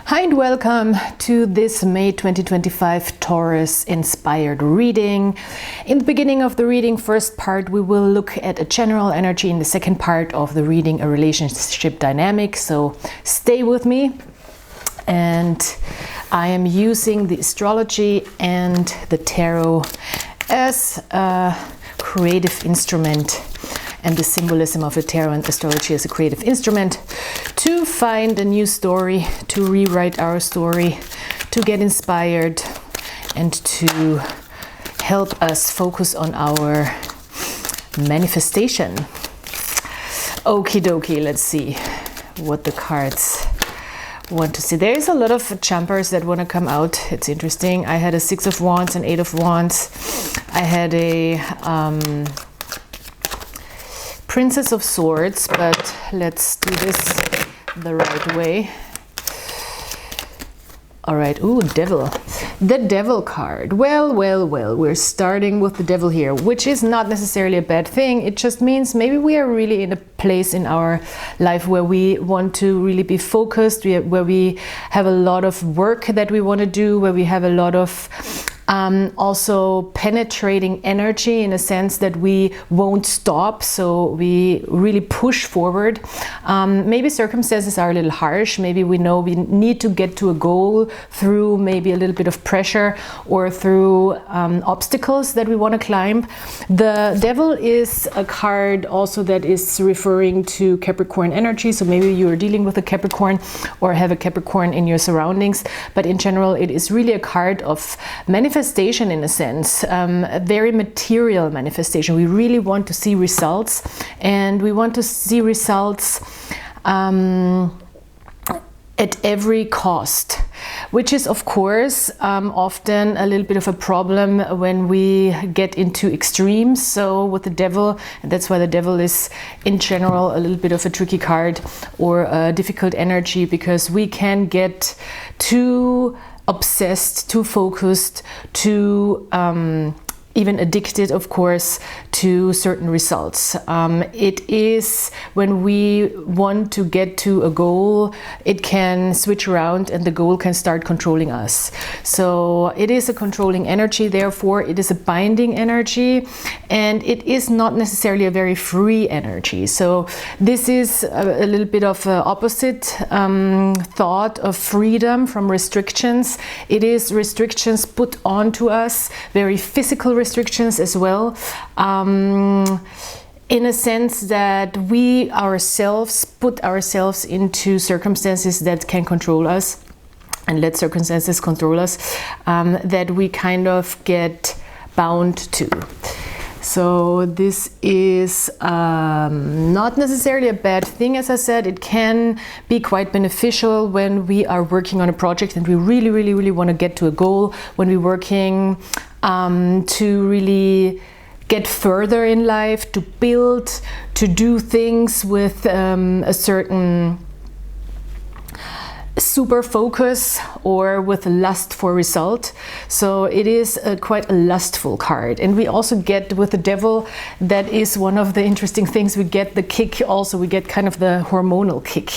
Hi and welcome to this May 2025 Taurus inspired reading. In the beginning of the reading, first part, we will look at a general energy. In the second part of the reading, a relationship dynamic. So stay with me. And I am using the astrology and the tarot as a creative instrument, and the symbolism of the tarot and astrology as a creative instrument to find a new story, to rewrite our story, to get inspired, and to help us focus on our manifestation. Okie dokie, let's see what the cards want to see. There is a lot of jumpers that want to come out. It's interesting. I had a 6 of Wands and 8 of Wands. I had a Princess of Swords, but let's do this the right way. All right. Ooh, Devil. The Devil card. Well, we're starting with the Devil here, which is not necessarily a bad thing. It just means maybe we are really in a place in our life where we want to really be focused, where we have a lot of work that we want to do, where we have a lot of also penetrating energy, in a sense that we won't stop, so we really push forward. Maybe circumstances are a little harsh. Maybe we know we need to get to a goal through maybe a little bit of pressure or through obstacles that we want to climb. The Devil is a card also that is referring to Capricorn energy, so maybe you are dealing with a Capricorn or have a Capricorn in your surroundings, but in general it is really a card of manifestation, in a sense, a very material manifestation. We really want to see results, and we want to see results at every cost, which is of course often a little bit of a problem when we get into extremes. So with the Devil, and that's why the Devil is in general a little bit of a tricky card or a difficult energy, because we can get too obsessed, too focused, too even addicted, of course, to certain results. It is when we want to get to a goal, it can switch around and the goal can start controlling us. So it is a controlling energy, therefore it is a binding energy, and it is not necessarily a very free energy. So this is a little bit of an opposite thought of freedom from restrictions. It is restrictions put onto us, very physical restrictions as well, in a sense that we ourselves put ourselves into circumstances that can control us and let circumstances control us, that we kind of get bound to. So this is not necessarily a bad thing. As I said, it can be quite beneficial when we are working on a project and we really want to get to a goal, when we're working to really get further in life, to build, to do things with a certain super focus or with a lust for result. So it is quite a lustful card. And we also get with the Devil, that is one of the interesting things, we get the kick also, we get kind of the hormonal kick.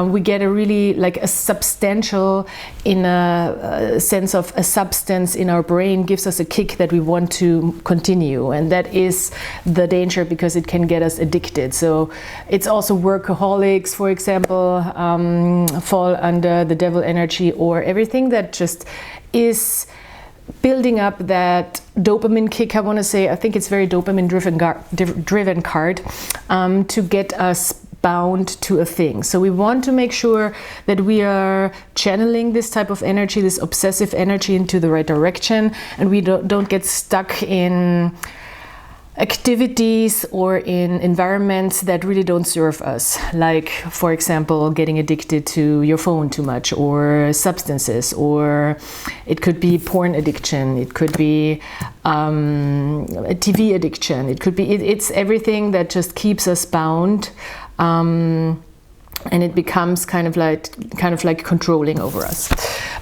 We get a really like a substantial, in a sense of a substance in our brain, gives us a kick that we want to continue, and that is the danger, because it can get us addicted. So it's also workaholics, for example, fall under the Devil energy, or everything that just is building up that dopamine kick. I want to say, I think it's very dopamine driven card, to get us bound to a thing. So we want to make sure that we are channeling this type of energy, this obsessive energy, into the right direction, and we don't get stuck in activities or in environments that really don't serve us, like, for example, getting addicted to your phone too much, or substances, or it could be porn addiction, it could be a TV addiction, it could be it's everything that just keeps us bound, and it becomes kind of like controlling over us.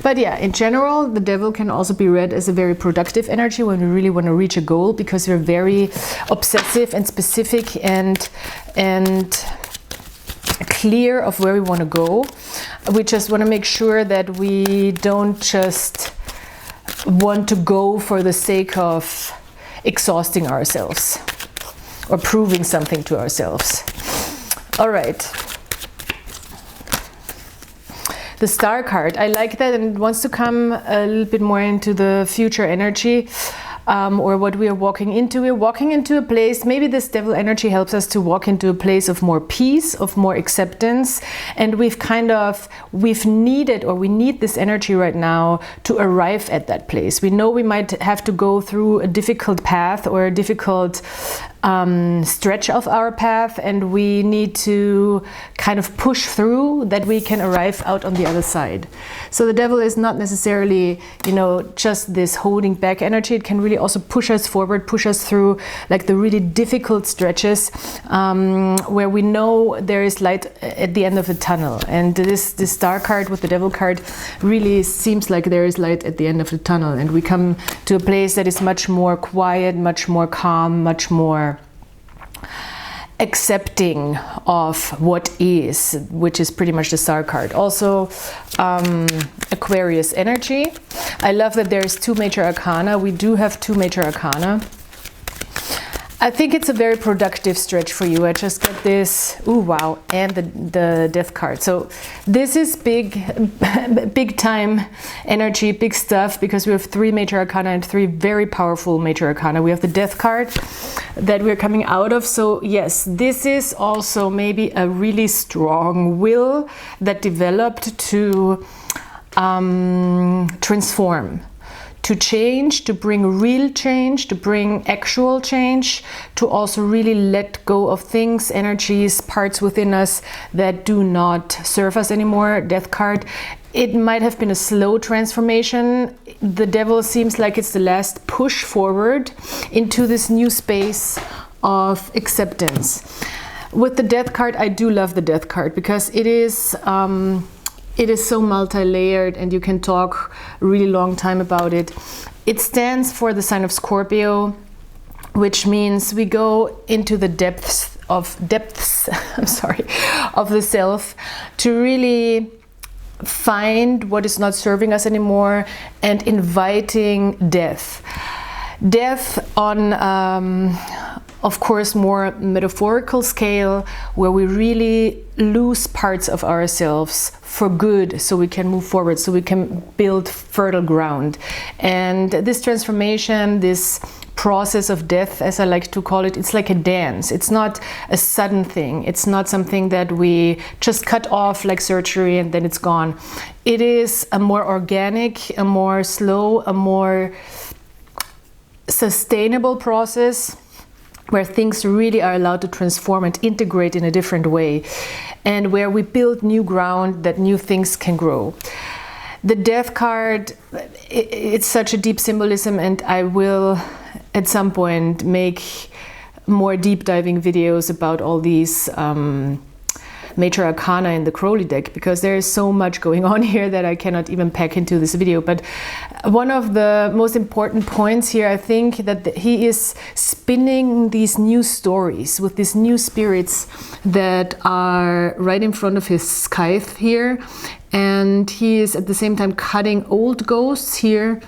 But yeah, in general, the Devil can also be read as a very productive energy when we really want to reach a goal, because we're very obsessive and specific and clear of where we want to go. We just want to make sure that we don't just want to go for the sake of exhausting ourselves or proving something to ourselves. All right. The Star card, I like that, and it wants to come a little bit more into the future energy, or what we are walking into. We're walking into a place, maybe this devil energy helps us to walk into a place of more peace, of more acceptance, and we've needed, or we need this energy right now to arrive at that place. We know we might have to go through a difficult path or a difficult stretch of our path, and we need to kind of push through that we can arrive out on the other side. So the devil is not necessarily, you know, just this holding back energy. It can really also push us forward, push us through like the really difficult stretches where we know there is light at the end of the tunnel. And this Star card with the devil card really seems like there is light at the end of the tunnel, and we come to a place that is much more quiet, much more calm, much more accepting of what is, which is pretty much the Star card. Also Aquarius energy. I love that there's 2 major arcana. We do have 2 major arcana. I think it's a very productive stretch for you. I just get this, ooh, wow, and the Death card. So this is big time energy, big stuff, because we have 3 major arcana and 3 very powerful major arcana. We have the Death card that we're coming out of. So yes, this is also maybe a really strong will that developed to transform, to change, to bring real change, to bring actual change, to also really let go of things, energies, parts within us that do not serve us anymore. Death card. It might have been a slow transformation. The devil seems like it's the last push forward into this new space of acceptance. With the Death card, I do love the Death card because it is so multi-layered, and you can talk a really long time about it. It stands for the sign of Scorpio, which means we go into the depths of the self to really find what is not serving us anymore, and inviting death. Death on of course more metaphorical scale, where we really lose parts of ourselves for good, so we can move forward, so we can build fertile ground. And this transformation, this process of death, as I like to call it, it's like a dance. It's not a sudden thing. It's not something that we just cut off like surgery and then it's gone. It is a more organic, a more slow, a more sustainable process, where things really are allowed to transform and integrate in a different way, and where we build new ground that new things can grow. The Death card, it's such a deep symbolism, and I will at some point make more deep diving videos about all these major arcana in the Crowley deck, because there is so much going on here that I cannot even pack into this video. But one of the most important points here, I think, that he is spinning these new stories with these new spirits that are right in front of his scythe here, and he is at the same time cutting old ghosts here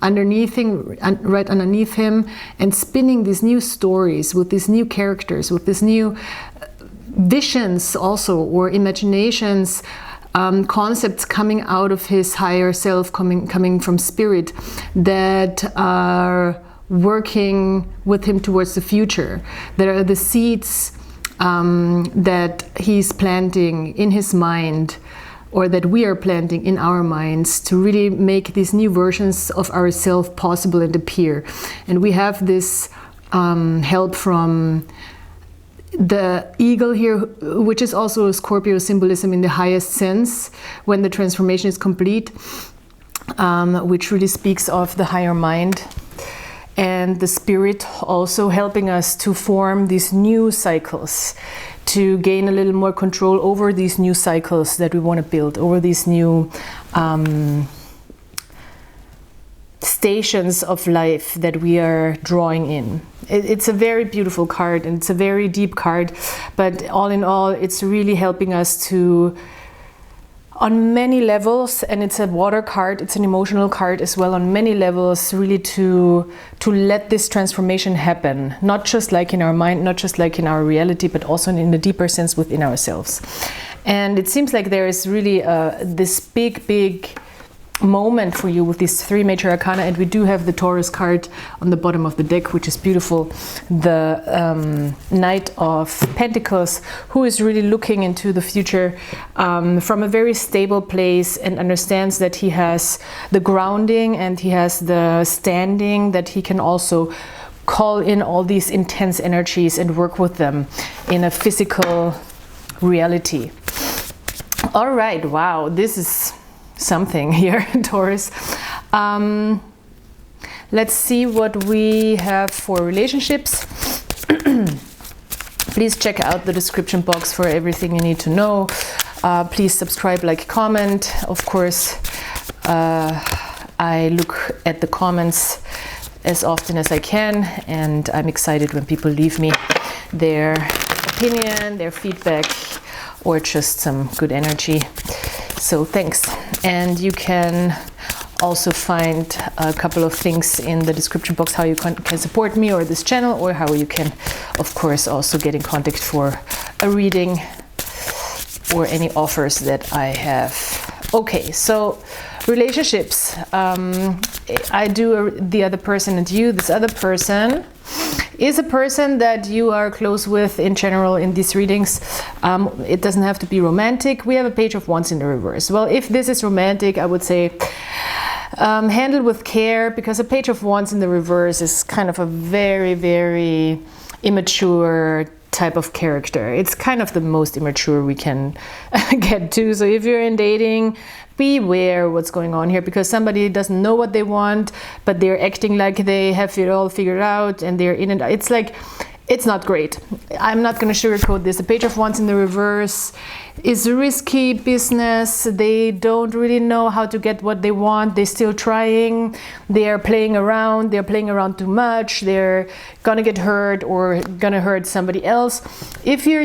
underneath him, right underneath him, and spinning these new stories with these new characters, with these new visions also, or imaginations, concepts coming out of his higher self, coming from spirit, that are working with him towards the future. There are the seeds that he's planting in his mind, or that we are planting in our minds, to really make these new versions of ourselves possible and appear. And we have this help from the eagle here, which is also a Scorpio symbolism in the highest sense, when the transformation is complete, which really speaks of the higher mind, and the spirit also helping us to form these new cycles, to gain a little more control over these new cycles that we want to build, over these new stations of life that we are drawing in. It's a very beautiful card, and it's a very deep card, but all in all, it's really helping us to on many levels, and it's a water card, it's an emotional card as well on many levels, really to let this transformation happen, not just like in our mind, not just like in our reality, but also in a deeper sense within ourselves. And it seems like there is really this big moment for you with these 3 major arcana, and we do have the Taurus card on the bottom of the deck, which is beautiful, the Knight of Pentacles, who is really looking into the future from a very stable place, and understands that he has the grounding and he has the standing, that he can also call in all these intense energies and work with them in a physical reality. All right, wow, this is something here, Taurus. Let's see what we have for relationships. Please check out the description box for everything you need to know. Please subscribe, like, comment. Of course, I look at the comments as often as I can, and I'm excited when people leave me their opinion, their feedback, or just some good energy. So thanks. And you can also find a couple of things in the description box how you can support me or this channel, or how you can, of course, also get in contact for a reading or any offers that I have. Okay, so relationships. I do the other person and you. This other person is a person that you are close with in general in these readings. It doesn't have to be romantic. We have a Page of Wands in the reverse. Well, if this is romantic, I would say handle with care, because a Page of Wands in the reverse is kind of a very immature type of character. It's kind of the most immature we can get to. So if you're in dating, beware what's going on here, because somebody doesn't know what they want, but they're acting like they have it all figured out, and they're in and out. It's like, it's not great. I'm not going to sugarcoat this. The Page of Wands in the reverse is risky business. They don't really know how to get what they want. They're still trying. They're playing around. They're playing around too much. They're gonna get hurt or gonna hurt somebody else. If you're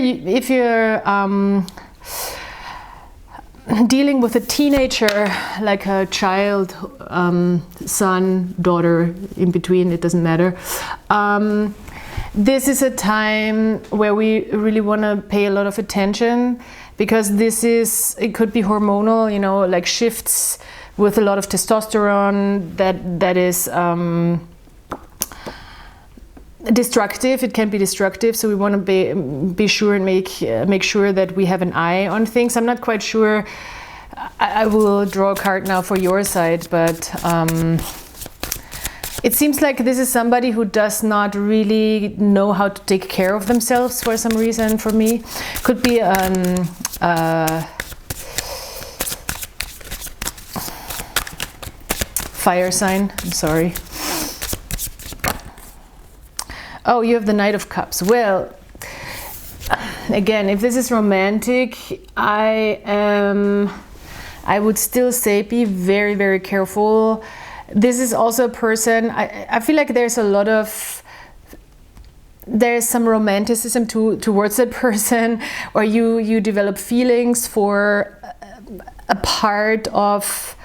dealing with a teenager, like a child, son, daughter, in between, it doesn't matter. This is a time where we really want to pay a lot of attention, because it could be hormonal, you know, like shifts with a lot of testosterone that is destructive. It can be destructive, so we want to be sure and make sure that we have an eye on things. I'm not quite sure. I will draw a card now for your side, but it seems like this is somebody who does not really know how to take care of themselves for some reason. For me, could be fire sign. I'm sorry. Oh, you have the Knight of Cups. Well, again, if this is romantic, I would still say be very careful. This is also a person, I feel like there's some romanticism towards that person, or you develop feelings for a part of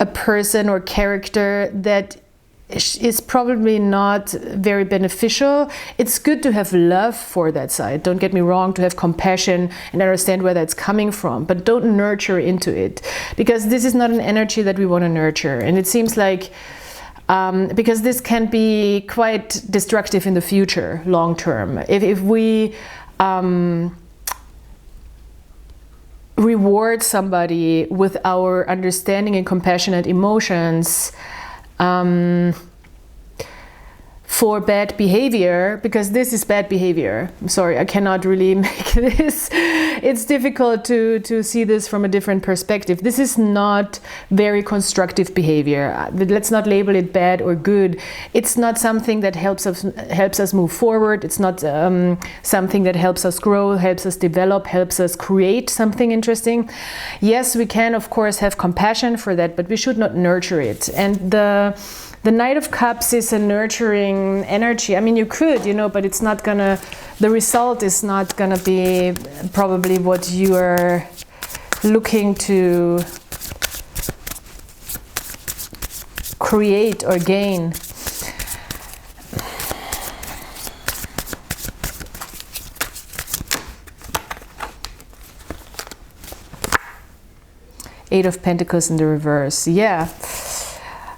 a person or character that is probably not very beneficial. It's good to have love for that side, don't get me wrong, to have compassion and understand where that's coming from, but don't nurture into it, because this is not an energy that we want to nurture. And it seems like because this can be quite destructive in the future, long term, if we reward somebody with our understanding and compassionate emotions for bad behavior, because this is bad behavior. I'm sorry, I cannot really make this. It's difficult to see this from a different perspective. This is not very constructive behavior. Let's not label it bad or good. It's not something that helps us move forward. It's not something that helps us grow, helps us develop, helps us create something interesting. Yes, we can of course have compassion for that, but we should not nurture it. And the Knight of Cups is a nurturing energy. I mean, you could, you know, but it's not gonna, the result is not gonna be probably what you are looking to create or gain. Eight of Pentacles in the reverse. Yeah,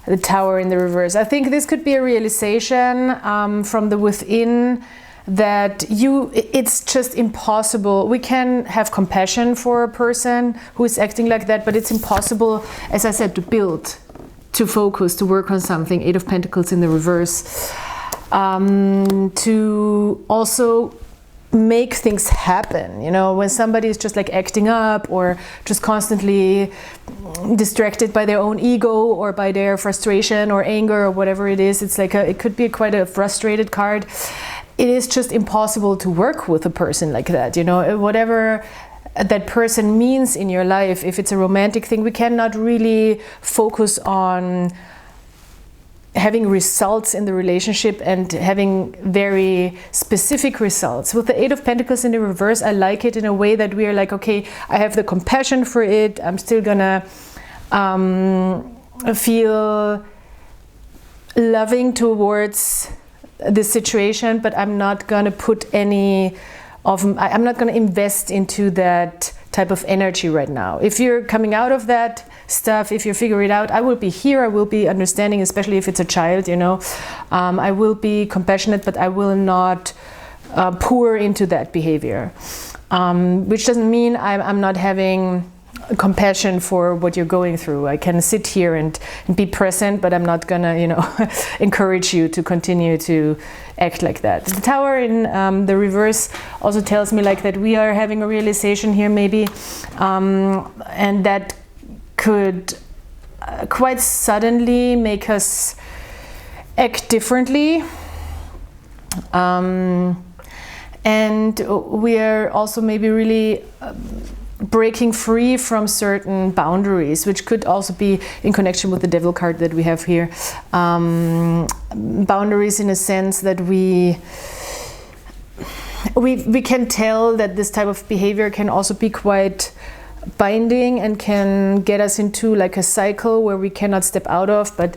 the Tower in the reverse. I think this could be a realization from the within that it's just impossible. We can have compassion for a person who is acting like that, but it's impossible, as I said, to build, to focus, to work on something. Eight of Pentacles in the reverse. To also make things happen, you know, when somebody is just like acting up or just constantly distracted by their own ego or by their frustration or anger or whatever it is. It's like it could be quite a frustrated card. It is just impossible to work with a person like that, you know, whatever that person means in your life. If it's a romantic thing, we cannot really focus on having results in the relationship and having very specific results. With the Eight of Pentacles in the reverse, I like it in a way that we are like, okay, I have the compassion for it. I'm still gonna feel loving towards this situation, but I'm not gonna put any of, I'm not gonna invest into that type of energy right now. If you're coming out of that stuff, if you figure it out, I will be here, I will be understanding, especially if it's a child, you know. I will be compassionate, but I will not pour into that behavior. Which doesn't mean I'm not having compassion for what you're going through. I can sit here and be present, but I'm not gonna, you know, encourage you to continue to act like that. The Tower in the reverse also tells me like that we are having a realization here maybe, and that could quite suddenly make us act differently. And we are also maybe really breaking free from certain boundaries, which could also be in connection with the Devil card that we have here. Boundaries in a sense that we can tell that this type of behavior can also be quite binding and can get us into like a cycle where we cannot step out of, but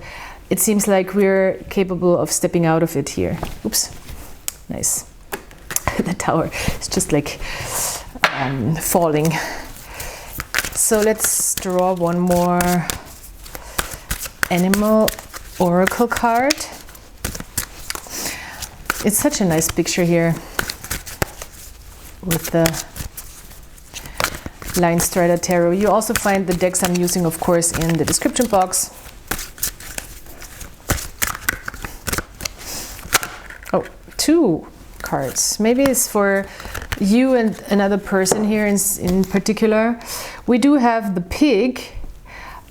it seems like we're capable of stepping out of it here. Oops, nice. The Tower is just like falling. So let's draw one more animal oracle card. It's such a nice picture here with the Line Strider Tarot. You also find the decks I'm using, of course, in the description box. Oh, two cards. Maybe it's for you and another person here in particular. We do have the Pig.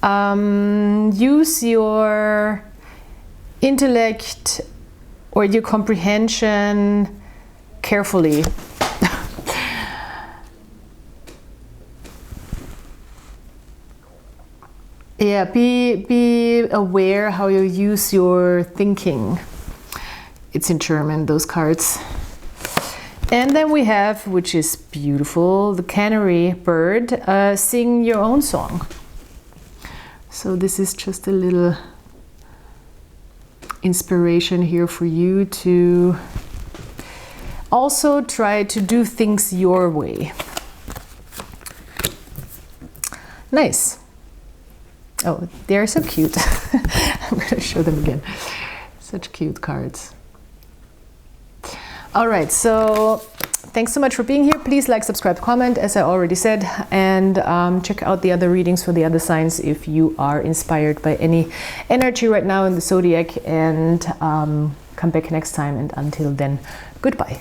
Use your intellect or your comprehension carefully. Yeah, be aware how you use your thinking. It's in German, those cards. And then we have, which is beautiful, the canary bird, sing your own song. So this is just a little inspiration here for you to also try to do things your way. Nice. Oh, they're so cute. I'm going to show them again. Such cute cards. All right, so thanks so much for being here. Please like, subscribe, comment, as I already said, and check out the other readings for the other signs if you are inspired by any energy right now in the zodiac. And come back next time. And until then, goodbye.